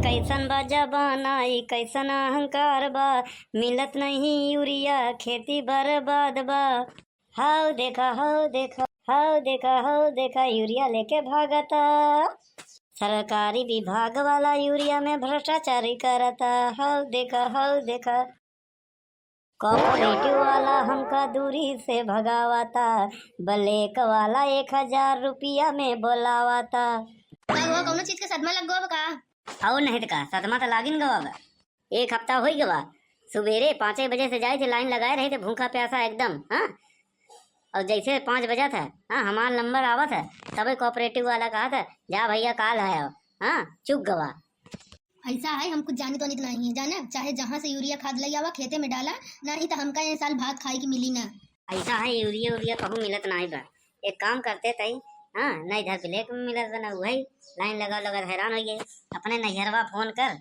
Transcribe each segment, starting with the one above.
कैसन बा जबाना ई कैसन अहंकार बा, मिलत नहीं यूरिया खेती बर्बाद बा। हाउ देखा हाउ देखा हाउ देखा हाउ देखा यूरिया लेके भागता, सरकारी विभाग वाला यूरिया में भ्रष्टाचारी करता। हाउ देखा कॉपरेटिव वाला हमका दूरी से भगावता, ब्लैक वाला 1000 रुपया में बोलावता। हुआ कौनो चीज के सदमा लग गवा का? और नहीं तो का सदमा तो लागिन गवा बा। एक हफ्ता हो गवा, सुबेरे 5 बजे से जाए थे, लाइन लगाए रहे थे भूखा प्यासा एकदम। हाँ, और जैसे 5 बजा था, हाँ हमारा नंबर आवा था, तभी कोऑपरेटिव वाला कहा था जा भैया काल है। हाँ चुप गवा। ऐसा है, हम कुछ जानी तो नहीं है जाना, चाहे जहाँ से यूरिया खाद ले आवा खेते में डाला, नहीं तो हमका ये साल भात खाए की मिली ना। ऐसा है यूरिया उरिया कहूँ मिलत नहीं बा। एक काम करते तई, हाँ न इधर ब्लैक में मिलत बा, वही लाइन लगा लगा हैरान हो गए। अपने नैहरवा फोन कर,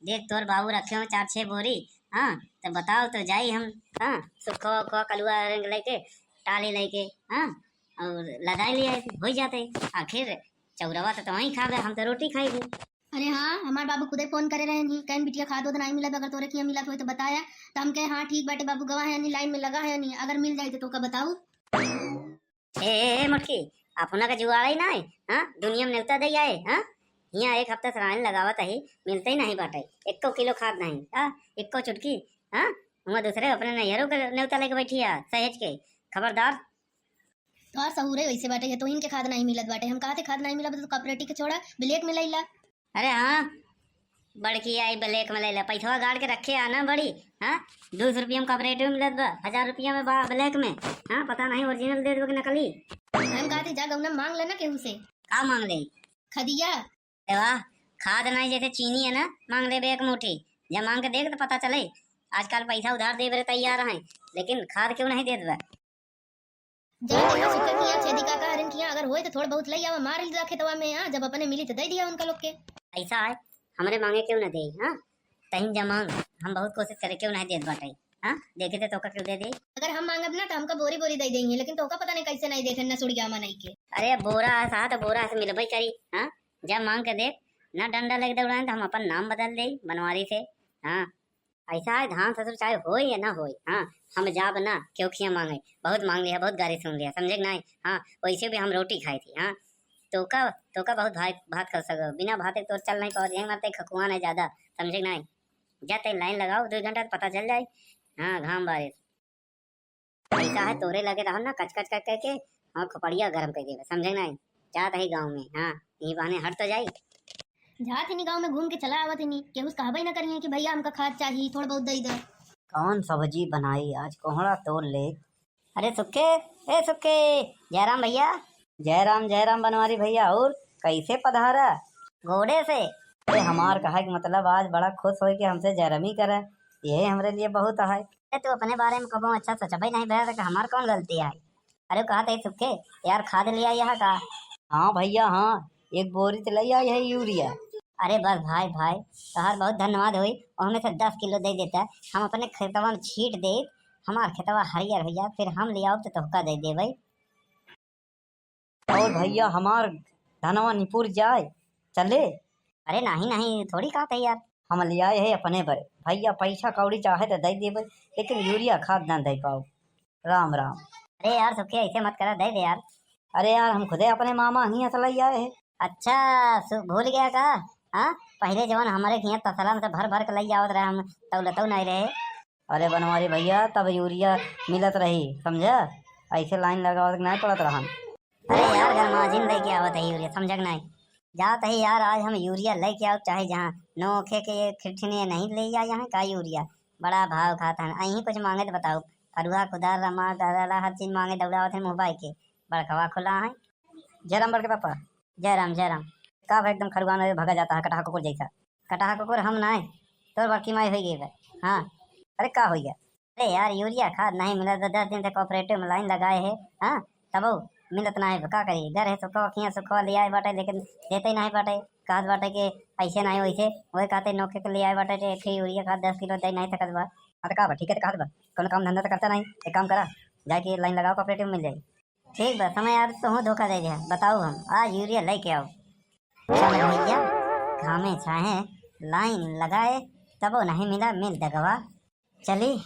देख तोर बाबू रखे हो 4-6 बोरी, हाँ तो बताओ तो जाई हम। हाँ सुखवा उखवा कलुआ रंग लेके टाली लेके, हाँ और लदाई ले आए हो जाते। आखिर चौरवा तो वहीं खा गए, हम तो रोटी खाई गए। अरे हाँ, हमारे बाबू खुदे फोन करे रहे नहीं, कहन बिटिया खाद तो नहीं मिला, अगर तोरे किया मिला तो बताया। तो हम कहे हाँ ठीक बाटे बाबू, गवा है नहीं, लाइन में लगा है नहीं, अगर मिल जाए तो का बताऊ। ए मुटकी अपना का जुआड़ा ही ना है। हाँ दुनिया में नेवता दे आए। हाँ यहाँ एक हफ्ता से लाइन लगावत है, मिलते ही नहीं बाटे 1 किलो खाद नहीं। हाँ 1 चुटकी। हाँ वहाँ दूसरे अपने नैहरों के नेवता लेके बैठी है सहेज के, खबरदार। तो सहूरे वैसे बाटे है, तो इनके खाद नहीं मिलत बाटे। हम कहा थे खाद नहीं मिला तो कॉपरेटिव के छोड़ा ब्लैक में लैला। अरे हाँ बड़की आई ब्लैक में लैला, पैसा गाड़ के रखे आना बड़ी। हाँ 200 रुपया में कॉपरेटिव में मिलत बा, 1000 रुपया में बा ब्लैक में। हाँ पता नहीं ओरिजिनल दे दो कि नकली। हम कहा थे जा गौना मांग लेना केहू से। का मांग ले? खदिया। वाह, खाद नहीं जैसे चीनी है ना, मांग ले 1 मुट्ठी। जब मांग के देख तो पता चले। आजकल पैसा उधार दे तैयार है, लेकिन खाद क्यों नहीं देत बा? जा देखा सुखे किया छेदी का हरन किया, अगर होए तो थोड़ा बहुत लई आवा, मार ली खेतवा में। हाँ जब अपने मिली तो दे दिया उनका लोग के। ऐसा है, हमरे मांगे क्यों ना दे? हाँ तहीं जा मांग, हम बहुत कोशिश करे क्यों नहीं देत बाटे। हाँ देखे थे तो का क्यों दे दे? अगर हम मांगब ना तो हमका बोरी बोरी दे देंगे, लेकिन तो का पता नहीं कैसे नहीं देखे ना सुड़िया में नहीं के। अरे बोरा सा तो बोरा से मिलबई करी। हाँ जब मांग के देख ना, डंडा लग दौड़ाए तो हम अपन नाम बदल दे बनवारी से। हाँ ऐसा है, धान ससुर चाहे हो या ना हो। हाँ हम जाब ना क्यों खिया मांगे, बहुत मांग लिया, बहुत गारी सुन लिया, समझे नहीं? हाँ वैसे भी हम रोटी खाई थी। हाँ तो का बहुत भात कर सको, बिना भाते तो चल नहीं पाओ, यहीं मरते खकुआ नहीं ज्यादा, समझे नहीं? जाते लाइन लगाओ 2 घंटा तो पता चल जाए। हाँ घाम बारिश ऐसा है, तोरे लगे रहो ना कच कच कर के, और खोपड़िया गर्म कर देगा, समझे नहीं? जात है गाँव में। हाँ यही बहाने हट तो जाए। जात ही नहीं गाँव में घूम के चला आवत ही नहीं, केहू से कहबे ना करिए कि भैया हमका खाद चाहिए, थोड़ा बहुत दे दो। कौन सब्जी बनाई आज, कोहड़ा तोड़ ले। अरे सुखे, ए सुखे, जयराम भैया। जयराम बनवारी भैया, और कैसे पधारा? घोड़े से। अरे हमार कहा कि मतलब आज बड़ा खुश हो कि हमसे जयरामी करे, यही हमरे लिए बहुत है। तू अपने बारे में कबो अच्छा सोचा भाई नहीं भैया, हमार कौन गलती है? अरे कहा था सुखे यार खाद ले आई यहाँ का? हाँ भैया हाँ, 1 बोरी तो ले आई है यूरिया। अरे बस भाई तोहार बहुत धन्यवाद हुई, और हमें से 10 किलो दे देता है, हम अपने खेतवा में छीट दे, हमार खेतवा हरियर हो जाए, फिर हम ले आओ तो तोहका दे दे भाई। और भैया हमार धनवा निपुर जाए चले। अरे नहीं थोड़ी कहा था यार, हम ले आए है अपने पर। भैया पैसा कौड़ी चाहे तो दे देवे, लेकिन यूरिया खाद ना दे पाओ। राम राम। अरे यार सुखे ऐसे मत करा, दे दे यार। अरे यार हम खुदे अपने मामा ही से ले आए है। अच्छा भूल गया का? हाँ पहले जवान हमारे यहाँ तसला में से भर के लई आवत रहे, हम तौलतौ नहीं रहे। अरे बनवारी भैया तब यूरिया मिलत रही, समझा? ऐसे लाइन लगावत नहीं पड़त रहा। अरे यार गरमाजिन लेके आवत है यूरिया, समझ नहीं? जात है यार, आज हम यूरिया लेके आओ, चाहे जहाँ नोखे के खिठने नहीं ले जा, यहाँ का यूरिया बड़ा भाव खाता है। अहीं कुछ मांगे तो बताओ, फरुआ खुदार रमा दादा हर चीज मांगे दौड़ावत है, मोबाइल के बड़खवा खुला है। जयराम बड़के पापा, जयराम का एकदम खरगुआ में भगा जाता है कटहा कुकुर जैसा। कटहा कुकुर हम ना तो बड़की माई हो गई। हाँ अरे का हो गया? अरे यार यूरिया खाद नहीं मिला तो 10 दिन से कोऑपरेटिव में लाइन लगाए है। हाँ तब मिलत ना है, का करिए? घर है सुखवा खिया सुखवा ले आए बाटे, लेकिन देते ही नहीं बाटे। कहत बाटे के ऐसे नहीं वैसे, वही कहते नौके के ले आए बाटे, एक यूरिया खाद 10 किलो दे नहीं सकत बा। हाँ तो का ठीक है, कहत बा कौन काम धंधा तो करता नहीं, एक काम करा जाके लाइन लगाओ, कोऑपरेटिव मिल जाए। ठीक बा, समय यार तो धोखा दे दिया, बताओ हम आज यूरिया लेके आओ। चल भैया घामे छाहे लाइन लगाए तब वो नहीं मिला, मिल दगवा। चली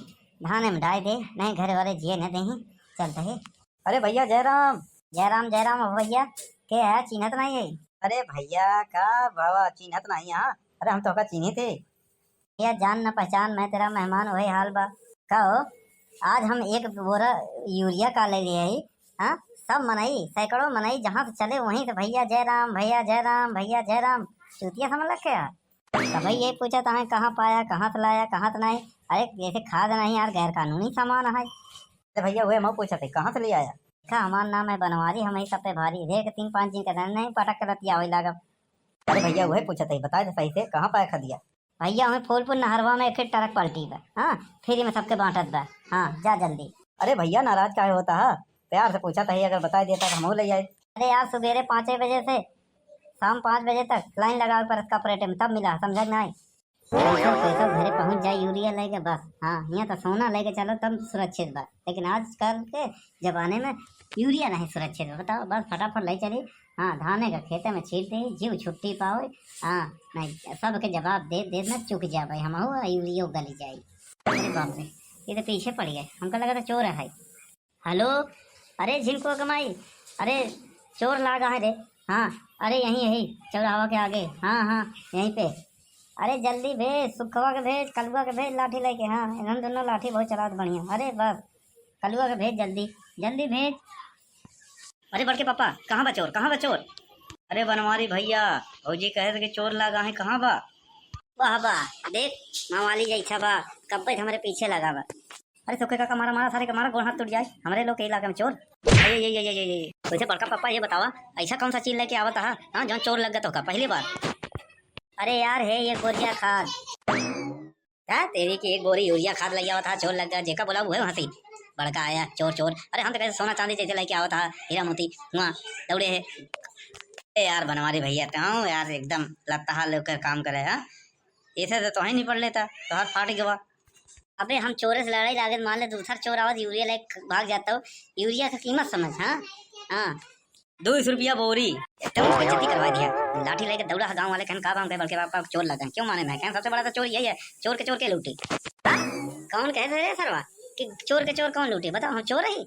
धान में डाल दे, नहीं घर वाले जिए न दही। चलते है। अरे भैया जयराम जयराम जयराम हो भैया, के है चिन्हत नहीं है? अरे भैया का बाबा चिन्हत नहीं यहाँ? अरे हम तो का चिन्हे थे भैया, जान न पहचान, मैं तेरा मेहमान वही हाल बा। कहो आज हम एक बोरा यूरिया का ले लिए ही। हाँ सब मनाई, सैकड़ों मनाई, जहाँ से चले वहीं से भैया जयराम भैया जयराम भैया जयराम। चूतिया समझ लग गया। तो भाई ये पूछा था कहाँ पाया, कहाँ से लाया, कहाँ से नहीं। अरे जैसे खाद नहीं यार, गैर कानूनी सामान है। अरे भैया वही मैं पूछा थे कहाँ से ले आया? देखा हमारा नाम है बनवारी, हम ही सब पे भारी देख 3-5 दिन का नहीं पटक कर रतिया वही लगा। अरे भैया वही पूछा था, बता दे सही से कहाँ पाया खदिया? भैया हमें फूलपुर नहरवा में एक ट्रक पलटी बा। हाँ फ्री में सबके बांटत बा। हाँ जा जल्दी। अरे भैया नाराज काहे होता है? प्यार से पूछा था, अगर बता देता तो हम ले आए। अरे यार सुबेरे 5 बजे से शाम 5 बजे तक लाइन लगा पर कपरेटे में तब मिला, समझ नहीं। पैसा घरे पहुंच जाए यूरिया लेके बस। हाँ यहाँ तो सोना लेके चलो तब सुरक्षित बा, लेकिन आजकल के जमाने में यूरिया नहीं सुरक्षित बा। बताओ बस फटाफट ले चली। हाँ धाने का खेते में छीट दे, जीव छुट्टी पाओ। हाँ नहीं सबके जवाब दे दे में चुक जा भाई, हम हो यूरिया गली जाए। अरे बाप रे ये तो पीछे पड़ गए, हमको लगा था चोर है। हेलो अरे झिनको कमाई, अरे चोर लागा है रे। हाँ अरे यहीं यही चौराहा के आगे। हाँ हाँ यहीं पे। अरे जल्दी भेज, सुखवा के भेज, कलुआ के भेज लाठी लेके। हाँ इन्होंने दोनों लाठी बहुत चलात बढ़िया। अरे बस कलुआ के भेज, जल्दी जल्दी भेज। अरे बड़के पापा कहाँ बा चोर, कहाँ बा चोर? अरे बनवारी भैया भौजी कहे थे कि चोर लगा है, कहाँ बा? वाह वाह देख मावाली जैसा बा, कब तक हमारे पीछे लगा बा। अरे सुखे का मारा मारा सारे का मारा, गोड़ हाथ टूट जाए हमारे लोग के इलाके में चोर। ये वैसे बड़का पापा ये बतावा ऐसा कौन सा चीज लेके आवता है हाँ जो चोर लग गया तो का पहली बार? अरे यार है ये बोरिया खाद। क्या तेरी की एक बोरी यूरिया खाद लग गया था, चोर लग गया, जेका बोला हुआ वहाँ से बड़का आया चोर चोर। अरे हम तो कैसे सोना चांदी जैसे लेके आवता है, हीरा मोती वहाँ दौड़े है। ए यार बनवारी भैया तो यार एकदम लत्ता लेकर काम करे। हाँ ऐसे तो ही नहीं पड़ लेता तो हाथ फाट गवा। अबे हम चोरे से लड़ाई लागत, मान ले दूसरा चोर आवाज यूरिया लेके भाग जाता हो। यूरिया का कीमत समझ। हाँ हाँ 200 रुपया बोरी, एकदम बेइज्जती करवा दिया। लाठी लेके दौड़ा गांव वाले कहन का काम करे, बल्कि पापा चोर लगा क्यों माने? मैं कहन सबसे बड़ा तो चोर यही है, चोर के लूटी। कौन कहते रे सरवा कि चोर के चोर कौन लूटी? बताओ हम चोर ही?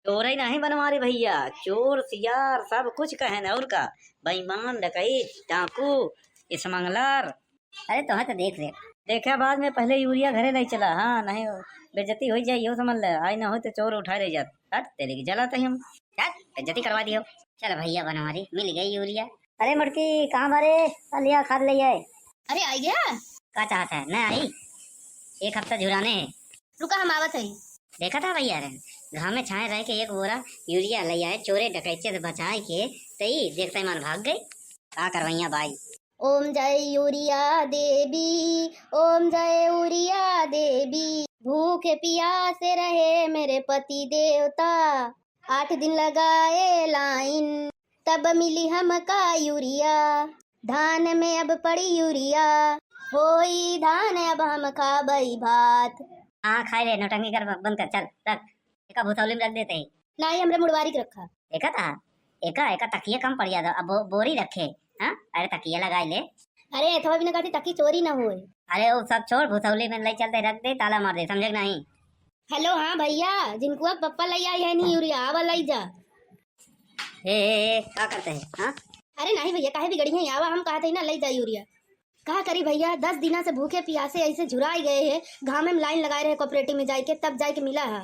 चोर ही नहीं बनवारी भैया, चोर सियार सब कुछ कहन और का, बेईमान डकैत डाकू स्मगलर। अरे तो तो देख ले देखा बाद में पहले यूरिया घरे नहीं चला। हाँ नहीं बेइज्जती हो जाए यो समझ ले, आई ना हो तो चोर उठा ले जात। हट तेरे की जलाते हम बेइज्जती करवा दियो। चल भैया बनवारी मिल गई यूरिया। अरे मुड़की कहाँ बारे लिया खाद ले आए? अरे आई गया क्या चाहता है? नहीं आई, एक हफ्ता झुराने है। रुका हम आवत है। देखा था भैया रे घाम में छाए रह के एक बोरा यूरिया ले आए, चोरे डकैचे से बचाए के तई देखते मान भाग गई। क्या करवैया भाई? ओम जय यूरिया देवी, ओम जय यूरिया देवी, भूखे प्यासे रहे मेरे पति देवता, 8 दिन लगाए लाइन तब मिली हमका यूरिया, धान में अब पड़ी यूरिया, होई धान अब हम खाबई भात। हाँ खाए ले, नौटंकी कर बंद कर, चल रख एका भूतौली में रख देते ही। नहीं हमरे मुड़वारी के रखा। देखा था एका एका तकिया कम पड़ जाता, अब बोरी रखे। हाँ अरे तकिया लगाए ले। अरे अथवा भी ना कहती ताकि चोरी ना होए। अरे वो सब छोड़, भूतौली में ले चलते रख दे, ताला मार दे, समझे नहीं? हेलो हाँ भैया जिनको पप्पा ले आई है नहीं यूरिया आवा लाई जा। क्या करते हैं? हाँ अरे नहीं भैया काहे बिगड़ी है आवा, हम कहते हैं ना ले जा यूरिया। कहा करी भैया 10 दिना से भूखे प्यासे ऐसे झुराए गए हैं, घाम में लाइन लगाए रहे कोऑपरेटिव में जाके तब जाके मिला है।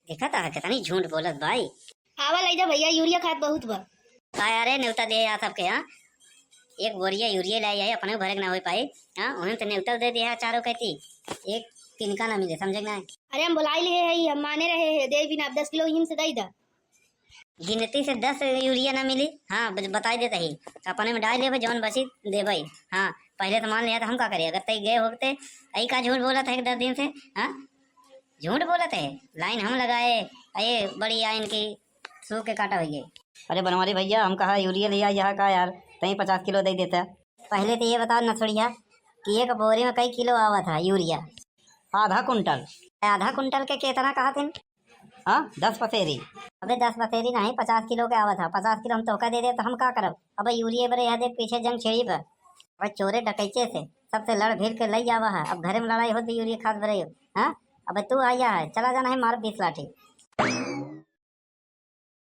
देखा था कितनी झूठ बोलत भाई। आवा लाई जा भैया यूरिया खाद बहुत बा। का अरे न्योता दे या सबके। हाँ एक बोरिया यूरिया लाई है, अपने भरे ना हो पाए। हाँ उन्हें तो न्योता दे दिया चारों कहती, एक तिनका ना मिले, समझे ना? अरे हम बुलाई लिए है, हम माने रहे हैं दे बिना 10 किलो हिम से दई दा। गिनती से 10 यूरिया ना मिली। हाँ बताई देते ही अपने में डाल ले जवन बची दे भाई। हाँ पहले तो मान लिया था, हम क्या करिए? अगर तय गए होते यही का झूठ बोला था 10 दिन से। हाँ झूठ बोला थे, लाइन हम लगाए, ये बड़ी आइन की सू के काटा हो गई। अरे बनवारी भैया हम कहा यूरिया लिया यहाँ का यार, तहीं 50 किलो दे देता। पहले तो ये बताओ न थोड़िया कि एक बोरी में कई किलो आवा था यूरिया? आधा कुंटल। आधा कुंटल के कितना कहा थे? हाँ 10 पसेरी। अबे 10 पसेरी नहीं 50 किलो के आवा था। 50 किलो हम तोहका दे दे तो हम क्या करब? अब यूरिया बरे यहाँ देख पीछे जंग छेड़ी पर और चोरे डकैचे से सबसे लड़ भिड़ के लई आवा है। अब घरे में लड़ाई होती यूरिया खाद भरे। हाँ अब तू आया है, चला जाना है मार 20 लाठी।